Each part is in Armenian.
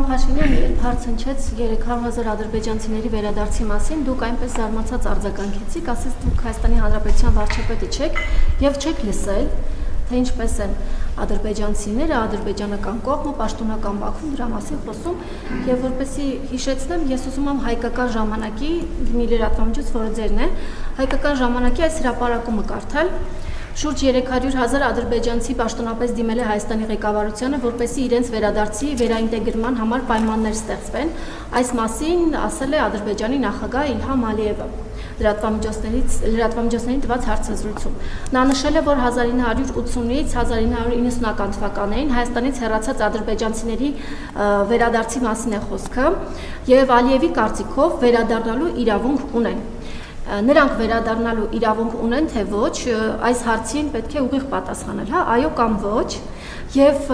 Փաշինյան երբ հարցնչեց 300,000 ադրբեջանցիների վերադարձի մասին, դուք այնպես զարմացած արձագանքեցիք, ասես դուք Հայաստանի Հանրապետության վարչապետը չեք եւ չեք լսել, թե ինչպես են ադրբեջանցիները, ադրբեջանական կողմը, պաշտոնական Բաքվում դրա մասին խոսում եւ որպեսի հիշեցնեմ, ես ուզում եմ հայկական ժամանակի մի լրատվամիջոց, որը ձերն է, հայկական ժամանակի այս հրապարակումը կարդալ. Շուրջ 300,000 ադրբեջանցի պաշտոնապես դիմել է Հայաստանի ղեկավարությանը, որպեսզի իրենց վերադարձի վերաինտեգրման համար պայմաններ ստեղծվեն։ Այս մասին ասել է Ադրբեջանի նախագահ Իլհամ Ալիևը լրատվամիջոցներին տված հարցազրույցում։ Նա նշել է, որ 1980-ից 1990-ական թվականներին Հայաստանից հեռացած ադրբեջանցիների վերադարձի մասին է խոսքը եւ Ալիևի կարծիքով վերադառնալու իրավունք ունեն։ Նրանք վերադառնալու իրավունք ունեն, թե ոչ, այս հարցին պետք է ուղիղ պատասխանել, հա, այո կամ ոչ, եւ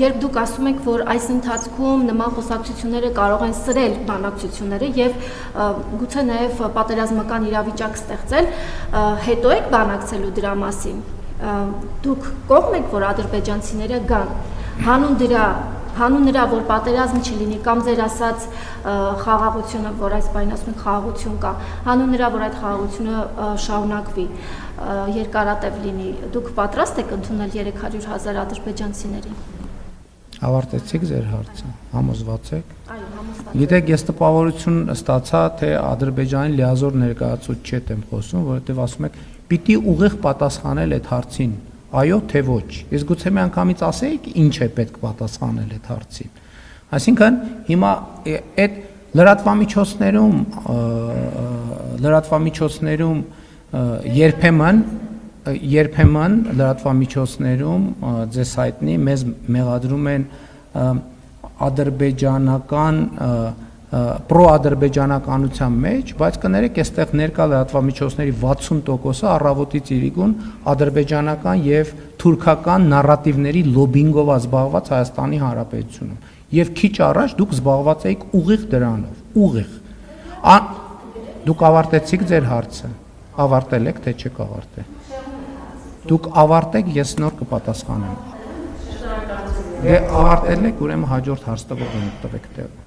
երբ դուք ասում եք, որ այս ընթացքում նման խոսակցությունները կարող են սրել բանակցությունները եւ գուցե նաեւ պատերազմական իրավիճակ ստեղծել, հետո եք բանակցելու դրա մասին, դուք կողմ եք, որ ադրբեջանցիները գան, հանուն նրա, որ պատերազմ չլինի, կամ ձեր ասած խաղաղությունը, որ այս բանին ասում եք խաղաղություն կա, հանուն նրա, որ այդ խաղաղությունը շարունակվի, երկարատև լինի, դուք պատրաստ եք ընդունել 300,000 ադրբեջանցիներին։ Ավարտեցիք ձեր հարցը, համոզված եք։ Այո, համոզված եմ։ Գիտեք, ես տպավորություն ստացա, թե Ադրբեջանի լիազոր ներկայացուցիչ եմ խոսում, որովհետև ասում եք, պիտի ուղիղ պատասխանել այդ հարցին։ Այո, թե ոչ։ Ես գուցե մի անգամից ասեիք, ինչ է պետք պատասխանել այդ հարցին։ Այսինքն, հիմա այդ լրատվամիջոցներում երբեմն լրատվամիջոցներում ձեզ հայտնի մեզ մեղադրում են ադրբեջանական պրոադրբեջանականության մեջ, բայց կներեք, այստեղ ներկա լրատվամիջոցների 60%-ը առավոտից իրիկուն ադրբեջանական եւ թուրքական նարատիվների լոբինգով զբաղված Հայաստանի Հանրապետությունում։ Եվ քիչ առաջ դուք զբաղված եք ուղիղ դրանով, ուղիղ։ Դուք ավարտեցիք ձեր հարցը։ Ավարտել եք, թե չեք ավարտել։ Դուք ավարտեք, ես նոր կպատասխանեմ։ Դե ավարտել եք, ուրեմն հաջորդ հարց տվեք տեղը։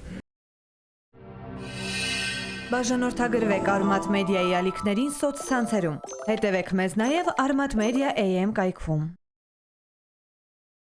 Բաժանորդագրվեք Արմատ մեդիայի ալիքներին սոցցանցերում։ Հետևեք մեզ նաև Արմատ մեդիա AM կայքում։